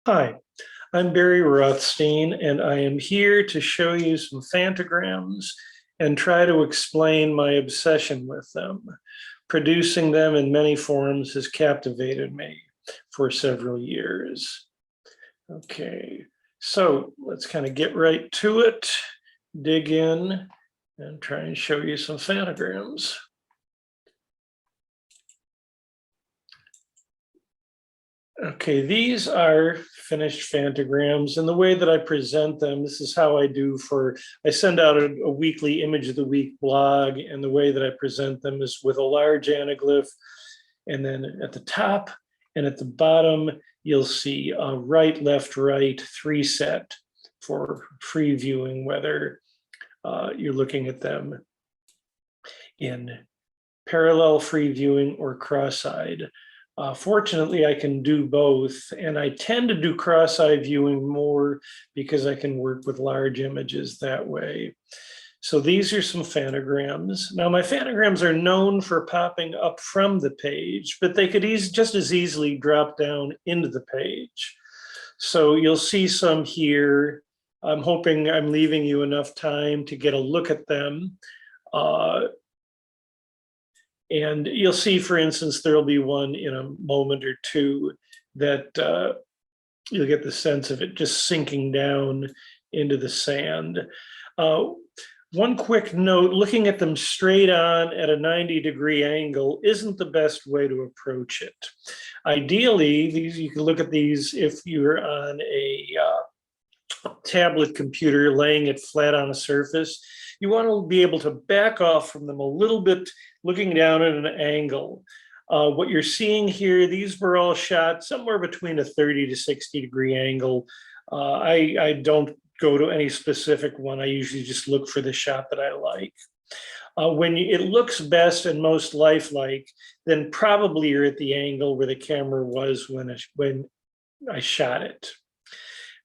Hi, I'm Barry Rothstein, and I am here to show you some phantograms and try to explain my obsession with them. Producing them in many forms has captivated me for several years. Okay, so let's kind of get right to it, dig in, and try and show you some phantograms. Okay, these are finished phantograms, and the way that I present them, this is how I do I send out a weekly image of the week blog, and the way that I present them is with a large anaglyph, and then at the top and at the bottom, you'll see a right, left, right, 3 set for free viewing, whether you're looking at them in parallel free viewing or cross-eyed. Fortunately, I can do both, and I tend to do cross-eye viewing more because I can work with large images that way. So these are some phantograms. Now, my phantograms are known for popping up from the page, but they could just as easily drop down into the page. So you'll see some here. I'm hoping I'm leaving you enough time to get a look at them. And you'll see, for instance, there'll be one in a moment or two that you'll get the sense of it just sinking down into the sand. One quick note, looking at them straight on at a 90-degree angle isn't the best way to approach it. Ideally, you can look at these if you're on a tablet computer laying it flat on a surface. You want to be able to back off from them a little bit, looking down at an angle. What you're seeing here, these were all shot somewhere between a 30 to 60 degree angle. I don't go to any specific one. I usually just look for the shot that I like. When it looks best and most lifelike, then probably you're at the angle where the camera was when I shot it.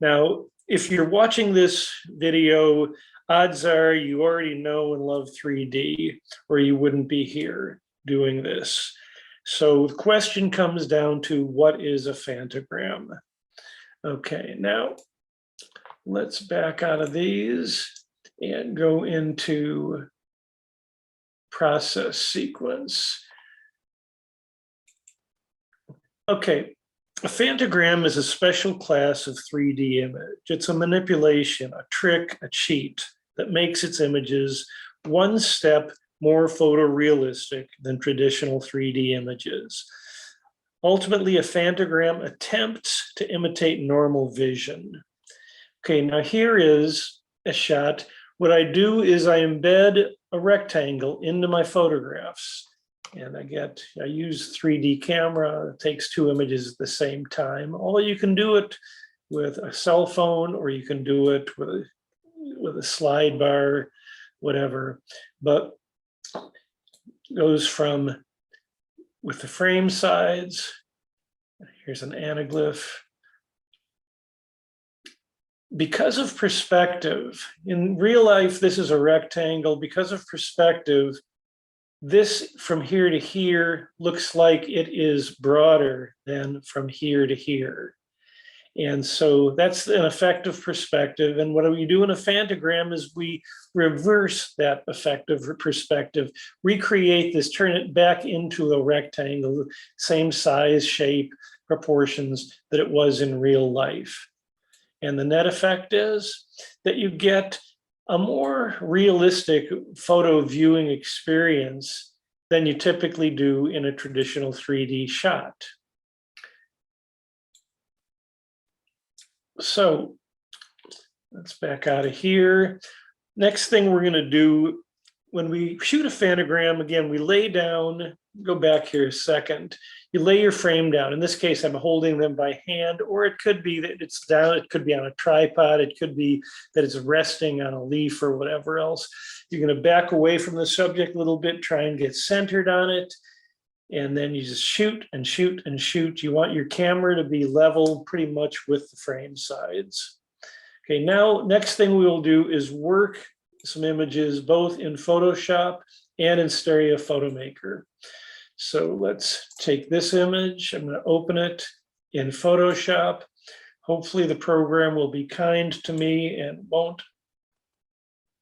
Now, if you're watching this video, odds are you already know and love 3D, or you wouldn't be here doing this. So the question comes down to, what is a phantogram? Okay, now let's back out of these and go into process sequence. Okay. A phantogram is a special class of 3D image. It's a manipulation, a trick, a cheat that makes its images one step more photorealistic than traditional 3D images. Ultimately, a phantogram attempts to imitate normal vision. Okay, now here is a shot. What I do is I embed a rectangle into my photographs. And I use 3D camera. It takes 2 images at the same time. Although you can do it with a cell phone, or you can do it with a slide bar, whatever. But it goes from with the frame sides. Here's an anaglyph. Because of perspective, in real life, this is a rectangle. Because of perspective, this from here to here looks like it is broader than from here to here. And so that's an effect of perspective. And what we do in a phantogram is we reverse that effective perspective, recreate this, turn it back into a rectangle, same size, shape, proportions that it was in real life. And the net effect is that you get a more realistic photo viewing experience than you typically do in a traditional 3D shot. So let's back out of here. Next thing we're going to do, when we shoot a phantogram, again, we lay down, go back here a second, you lay your frame down. In this case, I'm holding them by hand, or it could be that it's down, it could be on a tripod, it could be that it's resting on a leaf or whatever else. You're going to back away from the subject a little bit, try and get centered on it, and then you just shoot and shoot and shoot. You want your camera to be level pretty much with the frame sides. Okay, now next thing we will do is work some images both in Photoshop and in Stereo Photomaker. So let's take this image. I'm going to open it in Photoshop. Hopefully the program will be kind to me and won't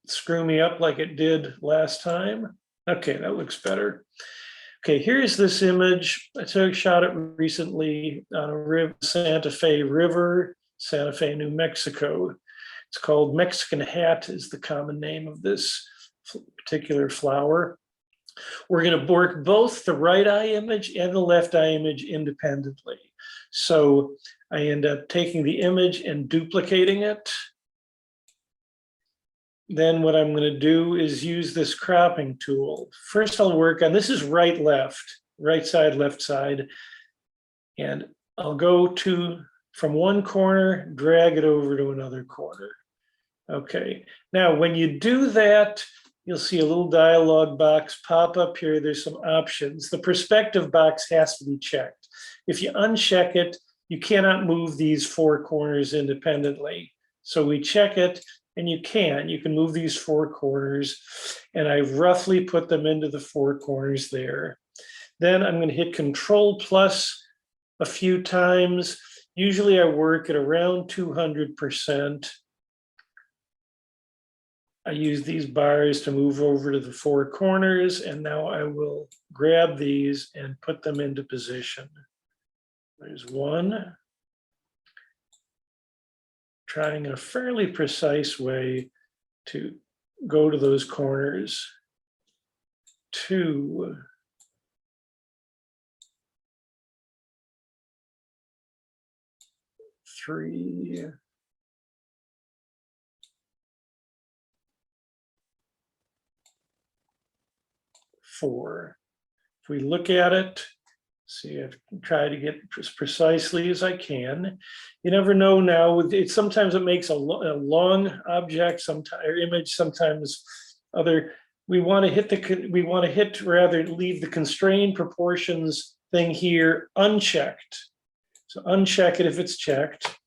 screw me up like it did last time. Okay, that looks better. Okay, here's this image. I took a shot at recently on a Santa Fe River, Santa Fe, New Mexico. It's called Mexican Hat is the common name of this particular flower. We're going to work both the right eye image and the left eye image independently. So I end up taking the image and duplicating it. Then what I'm going to do is use this cropping tool. First I'll work on, this is right, left, right side, left side. And I'll go from one corner, drag it over to another corner. Okay, now when you do that, you'll see a little dialog box pop up here. There's some options. The perspective box has to be checked. If you uncheck it, you cannot move these four corners independently. So we check it, and you can move these four corners, and I've roughly put them into the four corners there. Then I'm going to hit Control plus a few times. Usually I work at around 200%. I use these bars to move over to the four corners, and now I will grab these and put them into position. There's one. Trying in a fairly precise way to go to those corners. 2, 3, 4. If we look at it, see, I've tried to get as precisely as I can. You never know now. Sometimes it makes a long object, sometimes or image, sometimes other. We want to leave the constrained proportions thing here unchecked. So uncheck it if it's checked.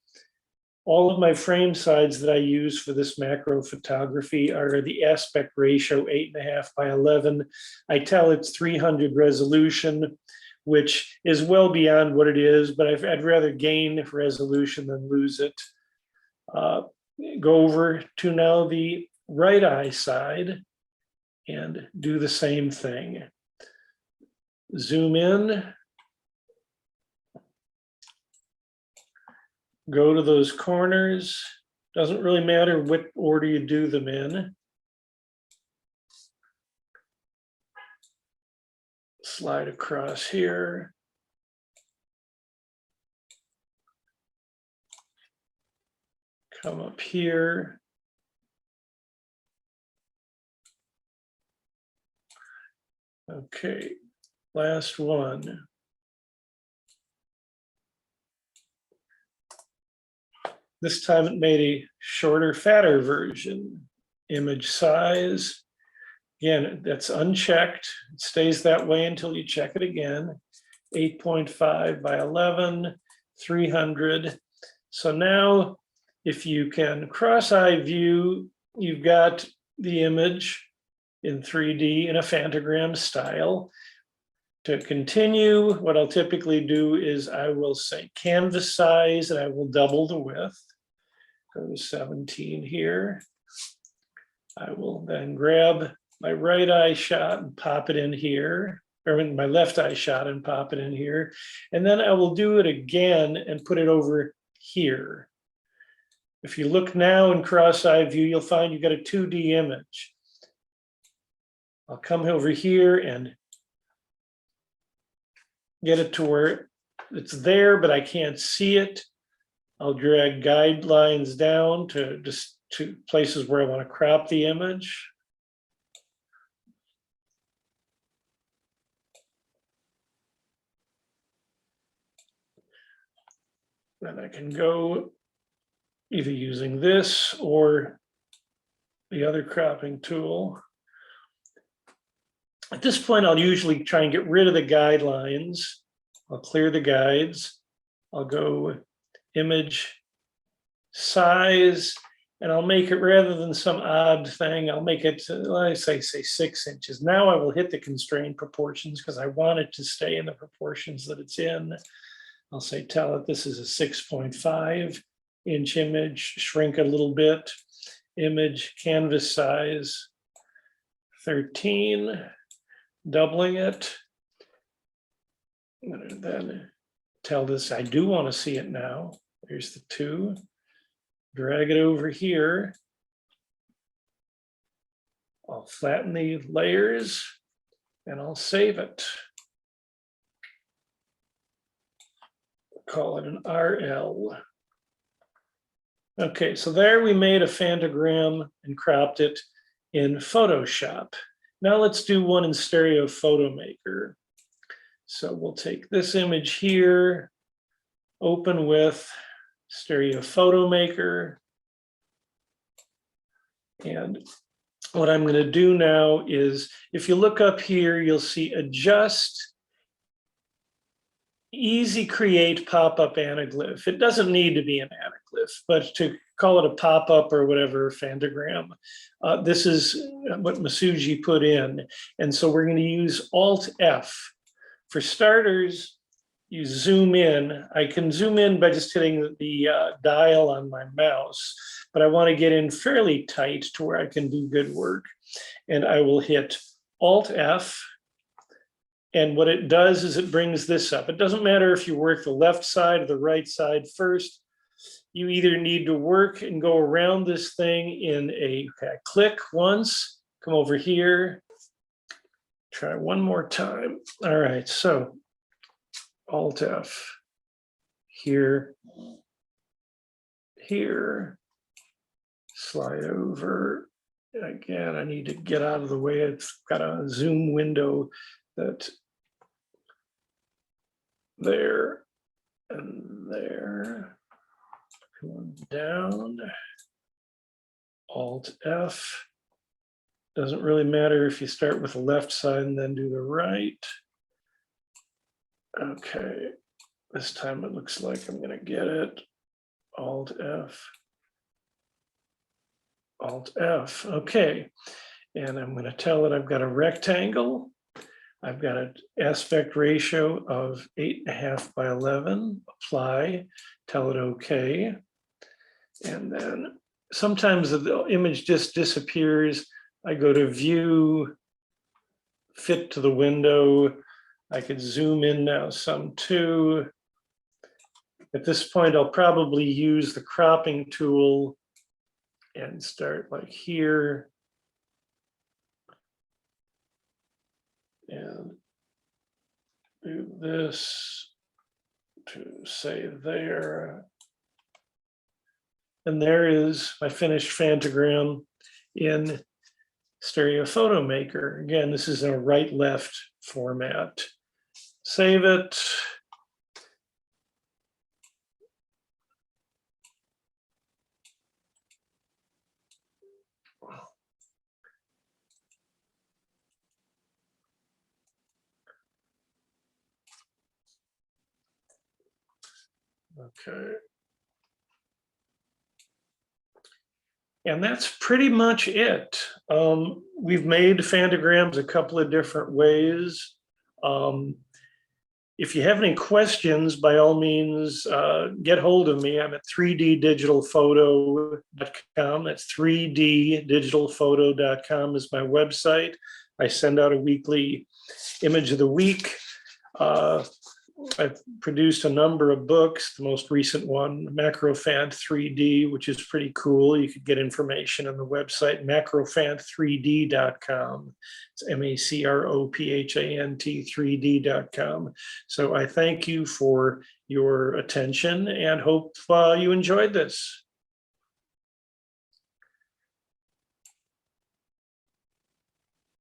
All of my frame sides that I use for this macro photography are the aspect ratio 8.5 by 11. I tell it's 300 resolution, which is well beyond what it is, but I'd rather gain resolution than lose it. Go over to now the right eye side and do the same thing. Zoom in. Go to those corners. Doesn't really matter what order you do them in. Slide across here. Come up here. Okay, last one. This time it made a shorter, fatter version. Image size. Again, that's unchecked. It stays that way until you check it again. 8.5 by 11, 300. So now, if you can cross-eye view, you've got the image in 3D in a Phantogram style. To continue, what I'll typically do is I will say canvas size, and I will double the width. Go to 17 here. I will then grab my right eye shot and pop it in here, or my left eye shot and pop it in here. And then I will do it again and put it over here. If you look now in cross-eye view, you'll find you've got a 2D image. I'll come over here and get it to where it's there, but I can't see it. I'll drag guidelines down to places where I want to crop the image. Then I can go either using this or the other cropping tool. At this point, I'll usually try and get rid of the guidelines. I'll clear the guides. I'll go image size, and I'll make it, rather than some odd thing, I'll make it, let's say 6 inches. Now I will hit the constrained proportions because I want it to stay in the proportions that it's in. I'll say tell it this is a 6.5-inch image, shrink a little bit, image canvas size 13, doubling it. And then tell this I do want to see it now. There's the 2. Drag it over here. I'll flatten the layers and I'll save it. Call it an RL. Okay, so there we made a Phantogram and cropped it in Photoshop. Now let's do one in Stereo Photo Maker. So we'll take this image here, open with Stereo Photo Maker. And what I'm going to do now is, if you look up here, you'll see Adjust, Easy Create Pop-Up Anaglyph. It doesn't need to be an anaglyph, but to call it a pop-up or whatever, Phantogram, this is what Masuji put in. And so we're going to use Alt-F. For starters, you zoom in. I can zoom in by just hitting the dial on my mouse, but I want to get in fairly tight to where I can do good work. And I will hit Alt-F. And what it does is it brings this up. It doesn't matter if you work the left side or the right side first. You either need to work and go around this thing in a click once, come over here, try one more time. All right, so Alt-F, here, here, slide over. Again, I need to get out of the way. It's got a zoom window that there and there. Come down, Alt-F. Doesn't really matter if you start with the left side and then do the right. Okay, this time it looks like I'm gonna get it. Alt-F, Alt-F, okay. And I'm gonna tell it I've got a rectangle. I've got an aspect ratio of 8.5 by 11, apply, tell it okay. And then sometimes the image just disappears. I go to view, fit to the window. I could zoom in now some too. At this point, I'll probably use the cropping tool and start like here. And do this to say there. And there is my finished Phantogram in Stereo Photo Maker. Again, this is in a right-left format. Save it. Okay. And that's pretty much it. We've made Phantograms a couple of different ways. If you have any questions, by all means, get hold of me. I'm at 3ddigitalphoto.com. That's 3ddigitalphoto.com is my website. I send out a weekly image of the week. I've produced a number of books, the most recent one, Macrophant 3D, which is pretty cool. You could get information on the website, macrophant3d.com. It's MACROPHANT 3D.com. So I thank you for your attention and hope you enjoyed this.